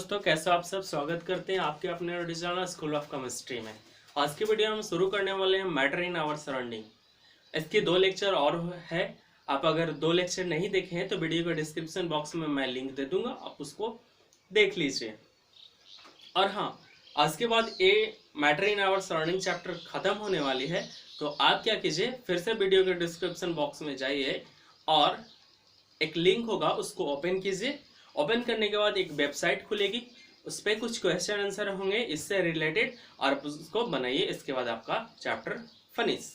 दोस्तों, कैसे हो आप सब। स्वागत करते हैं आपके अपने चैनल स्कूल ऑफ केमिस्ट्री में। आज की वीडियो हम शुरू करने वाले हैं मैटर इन आवर सराउंडिंग। इसके 2 लेक्चर और है। आप अगर 2 लेक्चर नहीं देखे हैं तो वीडियो के डिस्क्रिप्शन बॉक्स में मैं लिंक दे दूंगा, आप उसको देख लीजिए। और हाँ, आज के बाद ये matter in our surrounding chapter खत्म होने वाली है, तो आप क्या कीजिए, फिर से वीडियो के डिस्क्रिप्शन बॉक्स में जाइए और एक लिंक होगा, उसको ओपन कीजिए। ओपन करने के बाद एक वेबसाइट खुलेगी, उस पर कुछ क्वेश्चन आंसर होंगे इससे रिलेटेड, और उसको बनाइए। इसके बाद आपका चैप्टर फिनिश।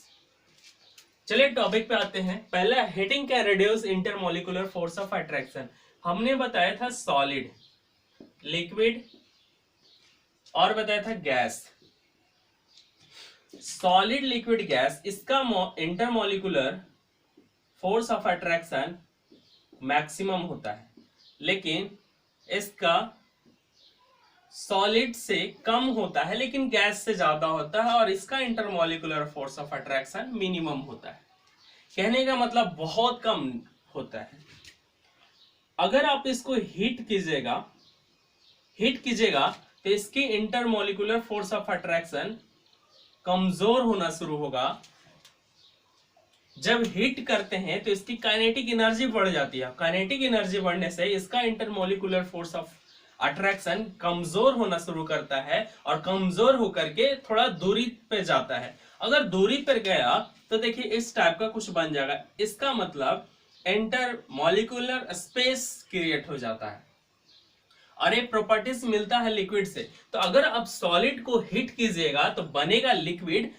चलिए टॉपिक पे आते हैं। पहला, heating can reduce intermolecular force of attraction. हमने बताया था सॉलिड, लिक्विड और बताया था गैस। सॉलिड, लिक्विड, गैस, इसका intermolecular force of attraction maximum होता है, लेकिन इसका सॉलिड से कम होता है, लेकिन गैस से ज्यादा होता है, और इसका intermolecular force of attraction minimum होता है। कहने का मतलब बहुत कम होता है। अगर आप इसको हीट कीजिएगा तो इसकी इंटरमोलिकुलर फोर्स ऑफ अट्रैक्शन कमजोर होना शुरू होगा। जब हीट करते हैं तो इसकी काइनेटिक एनर्जी बढ़ जाती है। काइनेटिक एनर्जी बढ़ने से इसका इंटरमोलिकुलर फोर्स ऑफ अट्रैक्शन कमजोर होना शुरू करता है, और कमजोर होकर के थोड़ा दूरी पे जाता है। अगर दूरी पर गया तो देखिए इस टाइप का कुछ बन जाएगा। इसका मतलब इंटरमोलिकुलर स्पेस क्रिएट हो जाता है, और एक प्रॉपर्टीज मिलता है लिक्विड से। तो अगर आप सॉलिड को हीट कीजिएगा तो बनेगा लिक्विड,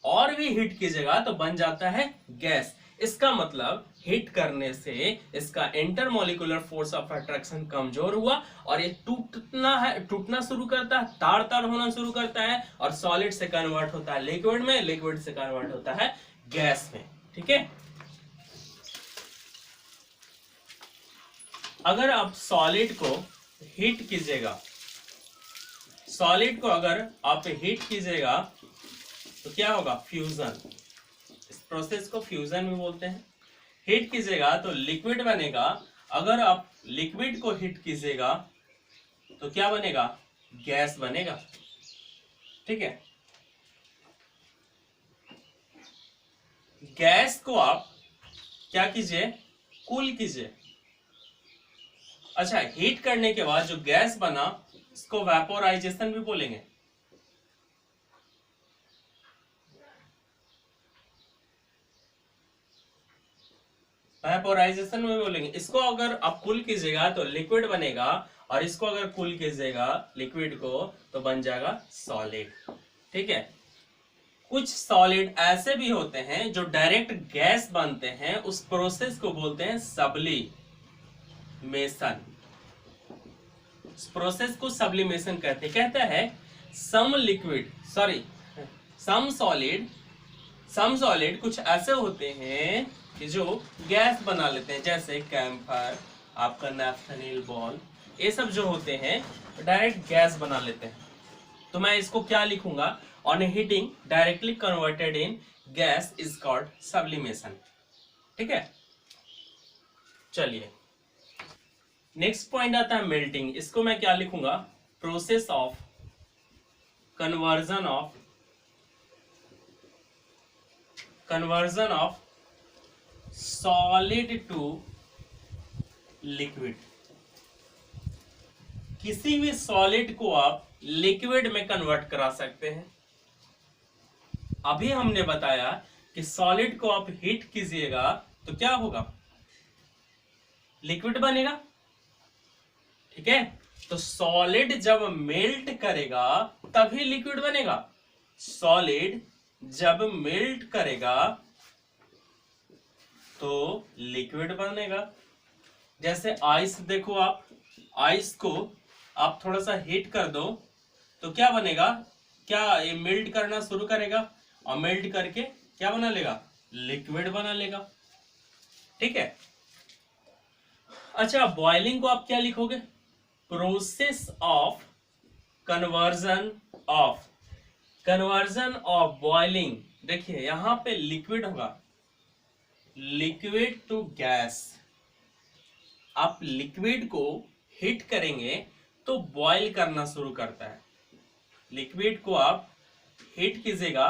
और भी हीट कीजिएगा तो बन जाता है गैस। इसका मतलब हीट करने से इसका इंटरमोलिकुलर फोर्स ऑफ अट्रैक्शन कमजोर हुआ, और ये टूटना शुरू करता है, तार तार होना शुरू करता है, और सॉलिड से कन्वर्ट होता है लिक्विड में, लिक्विड से कन्वर्ट होता है गैस में। ठीक है। अगर आप सॉलिड को हीट कीजिएगा, तो क्या होगा? फ्यूजन। इस प्रोसेस को फ्यूजन भी बोलते हैं। हीट कीजिएगा तो लिक्विड बनेगा। अगर आप लिक्विड को हीट कीजिएगा तो क्या बनेगा? गैस बनेगा। ठीक है। गैस को आप क्या कीजिए? कूल कीजिए। अच्छा, हीट करने के बाद जो गैस बना इसको वेपोराइजेशन भी बोलेंगे। वेपोराइजेशन में बोलेंगे। इसको अगर आप कूल कीजिएगा तो लिक्विड बनेगा, और इसको अगर कूल कीजिएगा लिक्विड को तो बन जाएगा सॉलिड। ठीक है। कुछ सॉलिड ऐसे भी होते हैं जो डायरेक्ट गैस बनते हैं, उस प्रोसेस को बोलते हैं सब्लिमेशन। इस प्रोसेस को सब्लिमेशन कहता है सम सॉलिड कुछ ऐसे होते हैं कि जो गैस बना लेते हैं, जैसे कैम्फर, आपका नैफ्थेनिल बॉल, ये सब जो होते हैं डायरेक्ट गैस बना लेते हैं। तो मैं इसको क्या लिखूंगा? On heating directly converted in gas is called sublimation. ठीक है। चलिए नेक्स्ट पॉइंट आता है मेल्टिंग। इसको मैं क्या लिखूंगा? Process of conversion of solid to liquid. किसी भी सॉलिड को आप लिक्विड में कन्वर्ट करा सकते हैं। अभी हमने बताया कि सॉलिड को आप हीट कीजिएगा तो क्या होगा? लिक्विड बनेगा। ठीक है। तो सॉलिड जब मेल्ट करेगा तभी लिक्विड बनेगा। सॉलिड जब मेल्ट करेगा तो लिक्विड बनेगा। जैसे आइस देखो, आप आइस को आप थोड़ा सा हीट कर दो तो क्या बनेगा? क्या ये मेल्ट करना शुरू करेगा, और मेल्ट करके क्या बना लेगा? लिक्विड बना लेगा। ठीक है। अच्छा, बॉइलिंग को आप क्या लिखोगे? Process of conversion of boiling. देखिए यहां पे लिक्विड होगा, लिक्विड टू गैस। आप लिक्विड को हीट करेंगे तो बॉयल करना शुरू करता है। लिक्विड को आप हीट कीजिएगा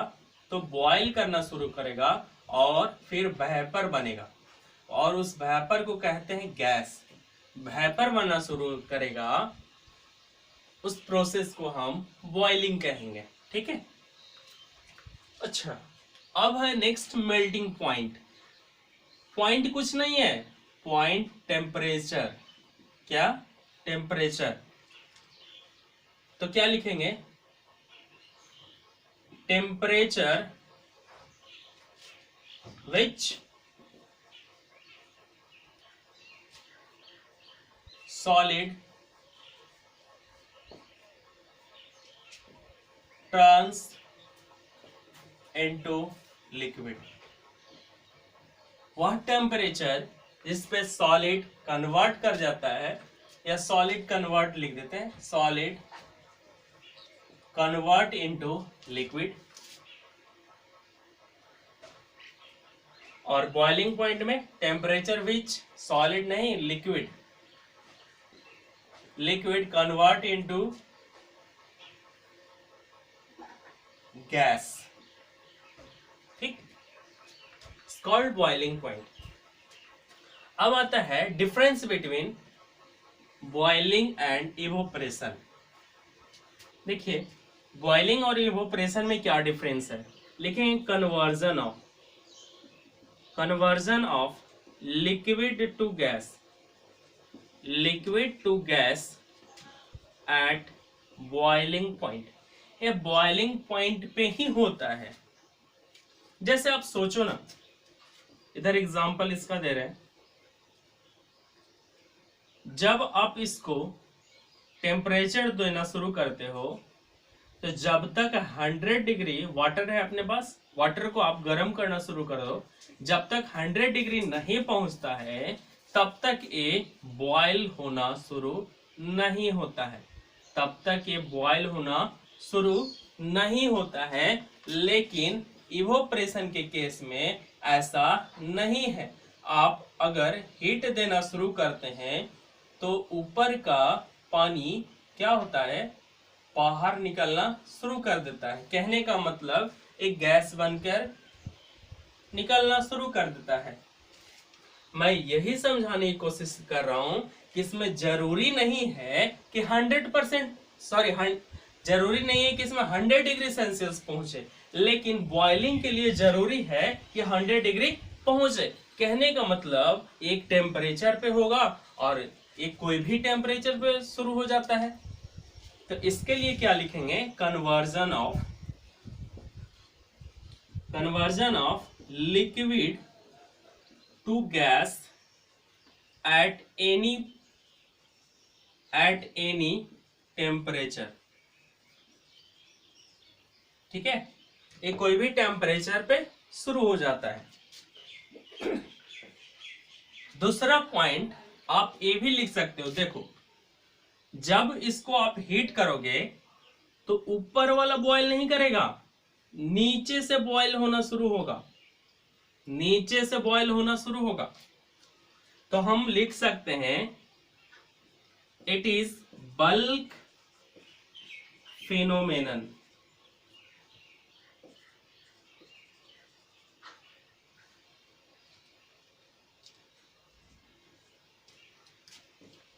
तो बॉयल करना शुरू करेगा और फिर वेपर बनेगा, और उस वेपर को कहते हैं गैस। वेपर बनना शुरू करेगा, उस प्रोसेस को हम बॉइलिंग कहेंगे। ठीक है। अच्छा, अब है नेक्स्ट मेल्टिंग पॉइंट। पॉइंट कुछ नहीं है, पॉइंट टेम्परेचर। क्या? टेम्परेचर। तो क्या लिखेंगे? Temperature which solid turns into liquid। वह टेम्परेचर जिस पे सॉलिड कन्वर्ट कर जाता है, या सॉलिड कन्वर्ट लिख देते हैं, सॉलिड कन्वर्ट इनटू लिक्विड। और बॉइलिंग पॉइंट में टेम्परेचर विच सॉलिड नहीं, liquid, liquid convert into gas. ठीक, कॉल्ड बॉइलिंग पॉइंट। अब आता है difference between boiling and evaporation. देखिए, बॉइलिंग और इवोपरेशन में क्या डिफरेंस है। लिखेंगे conversion of liquid to gas, liquid to gas at boiling point. ये बॉइलिंग पॉइंट पे ही होता है। जैसे आप सोचो ना, इधर एग्जांपल इसका दे रहे हैं। जब आप इसको टेम्परेचर देना शुरू करते हो तो जब तक 100 डिग्री वाटर है अपने पास, वाटर को आप गर्म करना शुरू कर दो, जब तक 100 डिग्री नहीं पहुंचता है तब तक ये बॉयल होना शुरू नहीं होता है, तब तक ये बॉयल होना शुरू नहीं होता है। लेकिन इवोपरेशन के केस में ऐसा नहीं है। आप अगर हीट देना शुरू करते हैं तो ऊपर का पानी क्या होता है, बाहर निकलना शुरू कर देता है। कहने का मतलब एक गैस बनकर निकलना शुरू कर देता है। मैं यही समझाने की कोशिश कर रहा हूं कि इसमें जरूरी नहीं है कि 100% जरूरी नहीं है कि इसमें 100 डिग्री सेल्सियस पहुंचे, लेकिन बॉइलिंग के लिए जरूरी है कि 100 डिग्री पहुंचे। कहने का मतलब एक टेम्परेचर पे होगा और एक कोई भी टेम्परेचर पे शुरू हो जाता है। तो इसके लिए क्या लिखेंगे, conversion of liquid to gas at any temperature. ठीक है, ये कोई भी टेम्परेचर पे शुरू हो जाता है। दूसरा पॉइंट आप ये भी लिख सकते हो। देखो, जब इसको आप हीट करोगे तो ऊपर वाला बॉयल नहीं करेगा, नीचे से बॉयल होना शुरू होगा, नीचे से बॉयल होना शुरू होगा। तो हम लिख सकते हैं इट इज बल्क फेनोमेनन।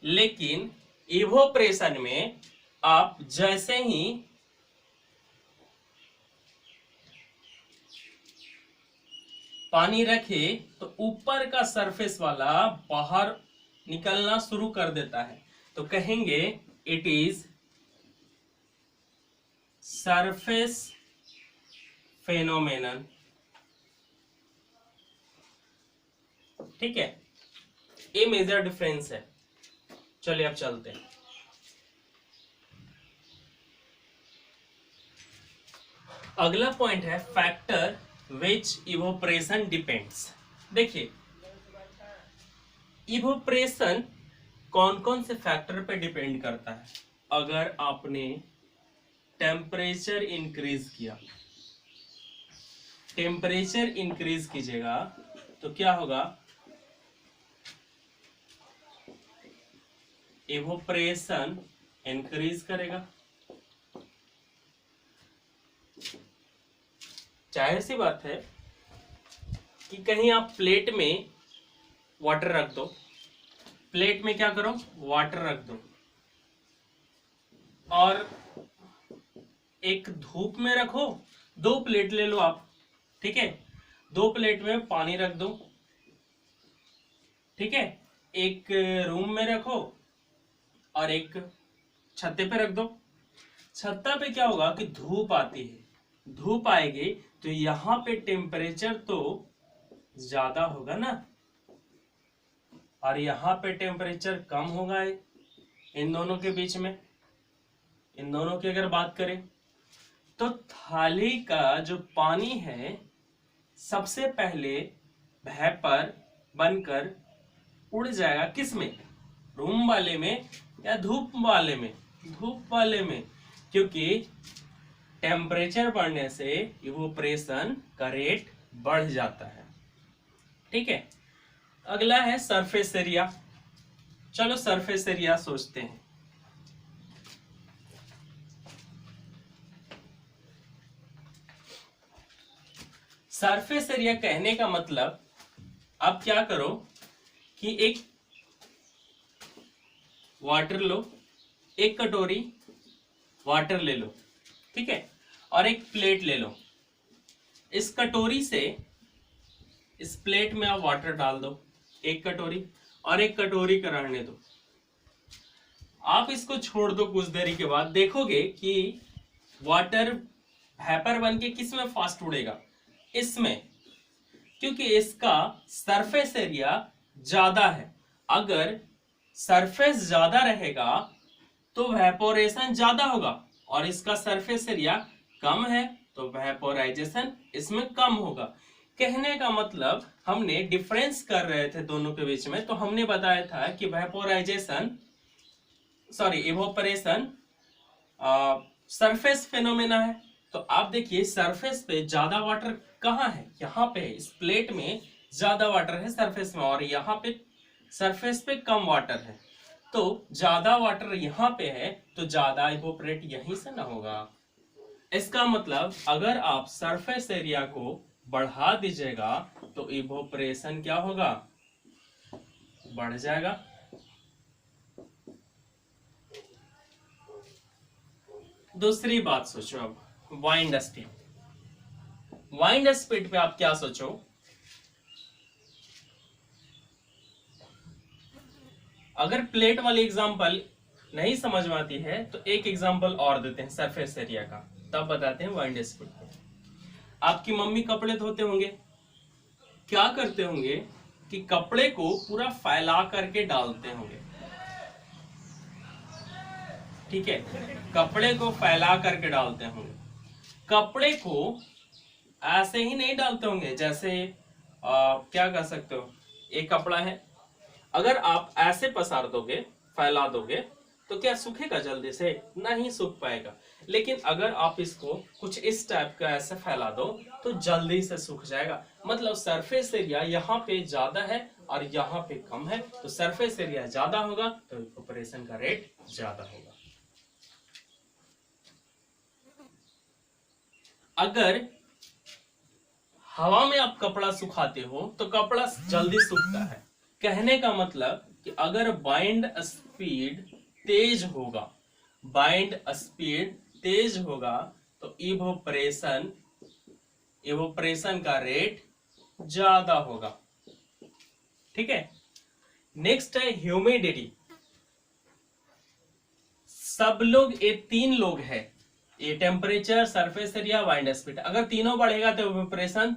लेकिन इवोपरेशन में आप जैसे ही पानी रखे तो ऊपर का सरफेस वाला बाहर निकलना शुरू कर देता है। तो कहेंगे इट इज सरफेस फेनोमेनन। ठीक है, ये मेजर डिफरेंस है। चलिए अब चलते हैं। अगला पॉइंट है फैक्टर विच इवोपरेशन डिपेंड्स। देखिए, इवोपरेशन कौन कौन से फैक्टर पे डिपेंड करता है। अगर आपने टेम्परेचर इंक्रीज किया, टेम्परेचर इंक्रीज कीजिएगा तो क्या होगा, इवोपरेशन इंक्रीज करेगा। जाहिर सी बात है कि कहीं आप प्लेट में वाटर रख दो, प्लेट में क्या करो, वाटर रख दो, और एक धूप में रखो, 2 प्लेट ले लो आप, ठीक है, 2 प्लेट में पानी रख दो, ठीक है, एक रूम में रखो और एक छत्ते पे रख दो। छत्ता पे क्या होगा कि धूप आती है, धूप आएगी तो यहाँ पे टेम्परेचर तो ज्यादा होगा ना, और यहाँ पे टेम्परेचर कम होगा। इन दोनों के बीच में, इन दोनों की अगर बात करें तो थाली का जो पानी है सबसे पहले वेपर बनकर उड़ जाएगा, किस में, रूम वाले में या धूप वाले में, धूप वाले में, क्योंकि टेम्परेचर बढ़ने से इवोपरेशन का रेट बढ़ जाता है। ठीक है, अगला है सरफेस एरिया। चलो सरफेस एरिया सोचते हैं। सरफेस एरिया कहने का मतलब, आप क्या करो कि एक वाटर लो, एक कटोरी वाटर ले लो, ठीक है, और एक प्लेट ले लो। इस कटोरी से इस प्लेट में आप वाटर डाल दो, एक कटोरी, और एक कटोरी का रहने दो। आप इसको छोड़ दो, कुछ देरी के बाद देखोगे कि वाटर वेपर बन के किस में फास्ट उड़ेगा, इसमें, क्योंकि इसका सरफेस एरिया ज्यादा है। अगर सरफेस ज्यादा रहेगा तो वेपोरेशन ज्यादा होगा, और इसका सरफेस एरिया कम है तो वेपोराइजेशन इसमें कम होगा। कहने का मतलब, हमने डिफरेंस कर रहे थे दोनों के बीच में, तो हमने बताया था कि vaporisation, sorry, evaporation surface phenomena है। तो आप देखिए सरफेस पे ज्यादा वाटर कहाँ है, यहाँ पे, इस प्लेट में ज्यादा वाटर है सरफेस में, और यहाँ पे सरफेस पे कम वाटर है। तो ज्यादा वाटर यहाँ पे है तो ज्यादा इवोपरेट यहीं से ना होगा। इसका मतलब अगर आप सरफेस एरिया को बढ़ा दीजिएगा तो इवोपरेशन क्या होगा, बढ़ जाएगा। दूसरी बात सोचो अब, वाइंड स्पीड। वाइंड स्पीड पे आप क्या सोचो, अगर प्लेट वाली एग्जांपल नहीं समझ में आती है तो एक एग्जांपल और देते हैं सरफेस एरिया का, तब बताते हैं वाइंड स्पीड। आपकी मम्मी कपड़े धोते होंगे, क्या करते होंगे कि कपड़े को पूरा फैला करके डालते होंगे, ठीक है, कपड़े को फैला करके डालते होंगे। कपड़े को ऐसे ही नहीं डालते होंगे, जैसे क्या कर सकते हो, एक कपड़ा है, अगर आप ऐसे पसार दोगे, फैला दोगे, तो क्या सूखेगा जल्दी से, नहीं सूख पाएगा। लेकिन अगर आप इसको कुछ इस टाइप का ऐसे फैला दो तो जल्दी से सूख जाएगा। मतलब सरफेस एरिया यहाँ पे ज्यादा है और यहाँ पे कम है, तो सरफेस एरिया ज्यादा होगा तो इवोपरेशन का रेट ज्यादा होगा। अगर हवा में आप कपड़ा सुखाते हो तो कपड़ा जल्दी सूखता है। कहने का मतलब कि अगर बाइंड स्पीड तेज होगा, बाइंड स्पीड तेज होगा तो इवोपरेशन का रेट ज्यादा होगा। ठीक है, नेक्स्ट है ह्यूमिडिटी। सब लोग, ये 3 लोग हैं, ये temperature, surface area, wind speed. अगर तीनों बढ़ेगा तो इवोपरेशन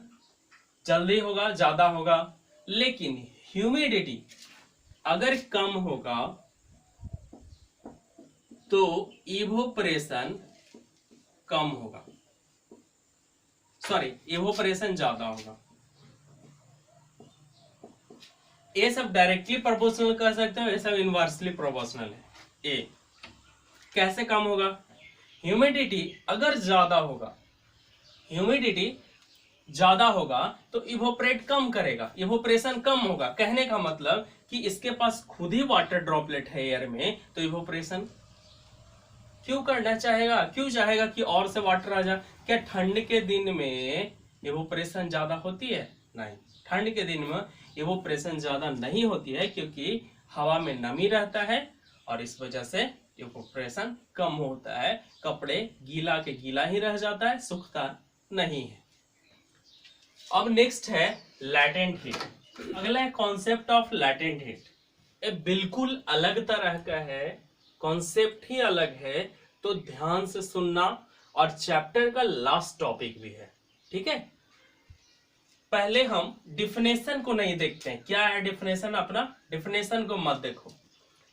जल्दी होगा, ज्यादा होगा। लेकिन ह्यूमिडिटी अगर कम होगा तो इवोपरेशन कम होगा, सॉरी, इवोपरेशन ज्यादा होगा। ये सब डायरेक्टली प्रोपोर्शनल कर सकते हो, ये सब इनवर्सली प्रोपोर्शनल है। ए कैसे कम होगा, ह्यूमिडिटी अगर ज्यादा होगा, ह्यूमिडिटी ज्यादा होगा तो इवोपरेट कम करेगा, इवोपरेशन कम होगा। कहने का मतलब कि इसके पास खुद ही वाटर ड्रॉपलेट है एयर में, तो इवोपरेशन क्यों करना चाहेगा, क्यों चाहेगा कि और से वाटर आ जाए? क्या ठंड के दिन में इवोपरेशन ज्यादा होती है? नहीं, ठंड के दिन में इवोपरेशन ज्यादा नहीं होती है, क्योंकि हवा में नमी रहता है और इस वजह से इवोपरेशन कम होता है। कपड़े गीला के गीला ही रह जाता है, सूखता नहीं है। अब नेक्स्ट है लैटेंट हीट। अगला है कॉन्सेप्ट ऑफ लैटेंट हीट। ये बिल्कुल अलग तरह का है, कॉन्सेप्ट ही अलग है, तो ध्यान से सुनना, और चैप्टर का लास्ट टॉपिक भी है, ठीक है। पहले हम डिफिनेशन को नहीं देखते हैं, क्या है डिफिनेशन अपना, डिफिनेशन को मत देखो,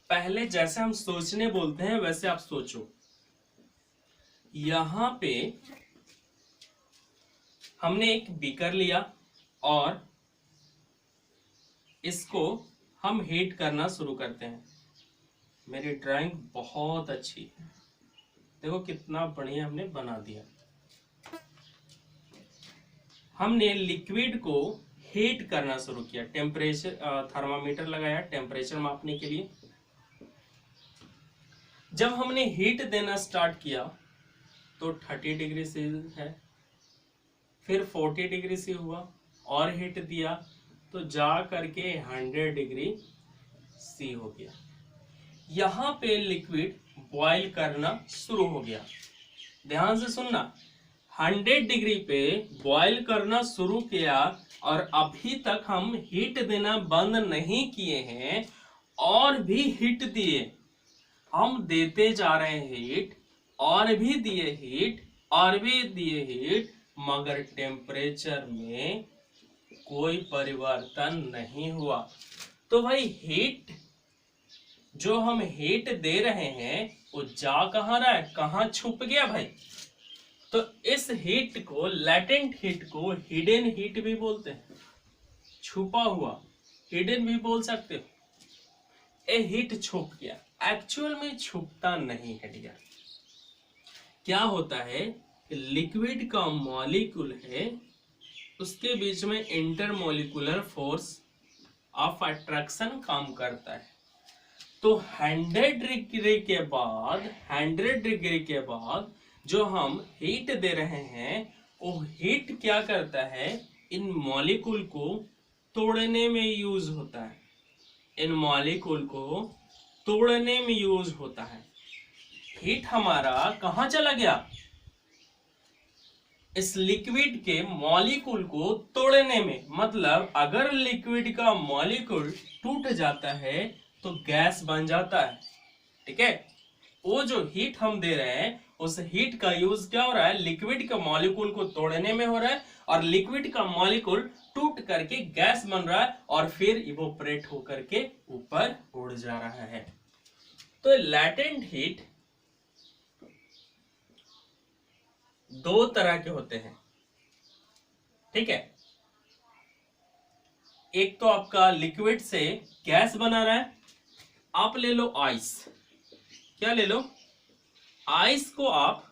पहले जैसे हम सोचने बोलते हैं वैसे आप सोचो। यहां पे हमने एक बीकर लिया और इसको हम हीट करना शुरू करते हैं। मेरी ड्राइंग बहुत अच्छी है, देखो कितना बढ़िया हमने बना दिया। हमने लिक्विड को हीट करना शुरू किया, टेम्परेचर थर्मामीटर लगाया टेम्परेचर मापने के लिए। जब हमने हीट देना स्टार्ट किया तो 30 डिग्री से है, फिर 40 डिग्री से हुआ, और हीट दिया तो जा करके 100 डिग्री सी हो गया। यहां पे लिक्विड बॉईल करना शुरू हो गया। ध्यान से सुनना, 100 डिग्री पे बॉईल करना शुरू किया और अभी तक हम हीट देना बंद नहीं किए हैं, और भी हीट दिए, हम देते जा रहे हैं हीट, और भी दिए हीट, और भी दिए हीट, मगर टेम्परेचर में कोई परिवर्तन नहीं हुआ। तो भाई हीट जो हम हीट दे रहे हैं वो जा कहाँ रहा है, कहाँ छुप गया भाई? तो इस हीट को, लैटेंट हीट को हिडन हीट भी बोलते हैं, छुपा हुआ हिडन भी बोल सकते हो। ये हीट छुप गया, एक्चुअल में छुपता नहीं है डियर। क्या होता है, लिक्विड का मॉलिक्यूल है, उसके बीच में इंटरमोलिकुलर फोर्स ऑफ अट्रैक्शन काम करता है। तो 100 डिग्री के बाद, 100 डिग्री के बाद जो हम हीट दे रहे हैं, वो हीट क्या करता है, इन मॉलिक्यूल को तोड़ने में यूज होता है, इन मॉलिक्यूल को तोड़ने में यूज होता है। हीट हमारा कहां चला गया, इस लिक्विड के मॉलिक्यूल को तोड़ने में। मतलब अगर लिक्विड का मॉलिक्यूल टूट जाता है तो गैस बन जाता है, ठीक है। वो जो हीट हम दे रहे हैं, उस हीट का यूज क्या हो रहा है, लिक्विड के मॉलिक्यूल को तोड़ने में हो रहा है, और लिक्विड का मॉलिक्यूल टूट करके गैस बन रहा है, और फिर इवोपरेट होकर के ऊपर उड़ जा रहा है। तो लैटेंट हीट दो तरह के होते हैं, ठीक है। एक तो आपका लिक्विड से गैस बना रहा है, आप ले लो आइस। क्या ले लो, आइस को आप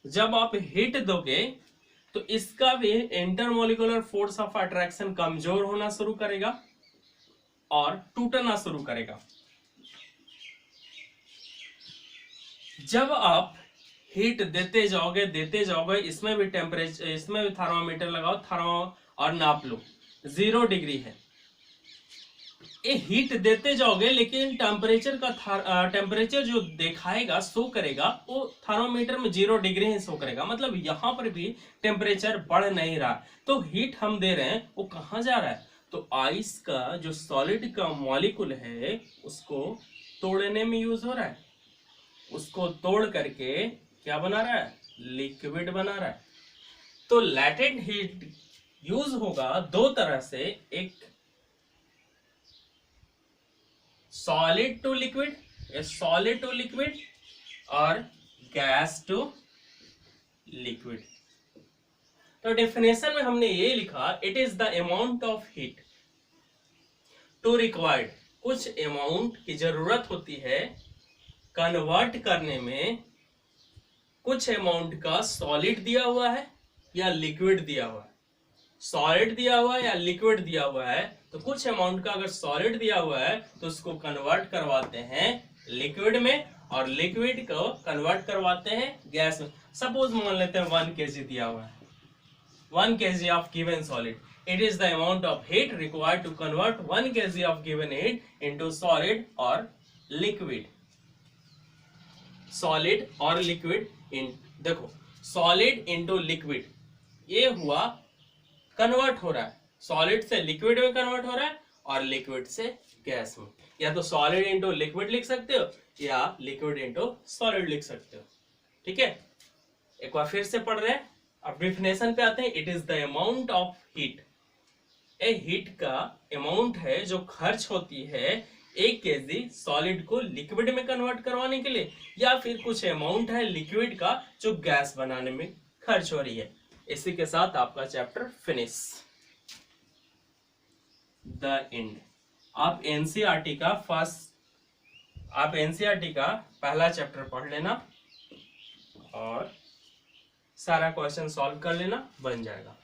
जब आप हीट दोगे तो इसका भी इंटरमोलिकुलर फोर्स ऑफ अट्रैक्शन कमजोर होना शुरू करेगा और टूटना शुरू करेगा। जब आप हीट देते जाओगे, इसमें भी टेम्परेचर, इसमें भी थर्मामीटर लगाओ, और नाप लो, 0 डिग्री है। ये हीट देते जाओगे, लेकिन टेम्परेचर जो दिखाएगा, शो करेगा, वो थर्मामीटर में 0 डिग्री ही शो करेगा। मतलब यहाँ पर भी टेम्परेचर बढ़ नहीं रहा। तो हीट हम दे रहे हैं, वो कहाँ जा रहा है, तो आइस का जो सॉलिड का मॉलिक्यूल है उसको तोड़ने में यूज हो रहा है। उसको तोड़ करके क्या बना रहा है, लिक्विड बना रहा है। तो लैटेंट हीट यूज होगा दो तरह से, एक सॉलिड टू लिक्विड, और गैस टू लिक्विड। तो डेफिनेशन में हमने ये लिखा, it is the amount of heat to required. कुछ अमाउंट की जरूरत होती है कन्वर्ट करने में, कुछ अमाउंट का सॉलिड दिया हुआ है या लिक्विड दिया हुआ है। सॉलिड दिया हुआ है या लिक्विड दिया हुआ है, तो कुछ अमाउंट का अगर सॉलिड दिया हुआ है तो उसको कन्वर्ट करवाते हैं लिक्विड में, और लिक्विड को कन्वर्ट करवाते हैं गैस में। सपोज मान लेते हैं 1 kg दिया हुआ है, 1 kg of given solid. It is the amount of heat required to convert 1 kg of given heat into solid or liquid. Solid or liquid in, देखो solid into liquid, ये हुआ कन्वर्ट हो रहा है, सॉलिड से लिक्विड में convert हो रहा है और लिक्विड से गैस में। या तो सॉलिड इंटू लिक्विड लिख सकते हो या लिक्विड इंटू सॉलिड लिख सकते हो। ठीक है, एक बार फिर से पढ़ रहे हैं, अब डेफिनेशन पे आते हैं। It is the amount of heat, A heat का अमाउंट है जो खर्च होती है 1 kg सॉलिड को लिक्विड में कन्वर्ट करवाने के लिए, या फिर कुछ अमाउंट है लिक्विड का जो गैस बनाने में खर्च हो रही है। इसी के साथ आपका चैप्टर फिनिश, द एंड। आप एनसीईआरटी का पहला चैप्टर पढ़ लेना और सारा क्वेश्चन सॉल्व कर लेना, बन जाएगा।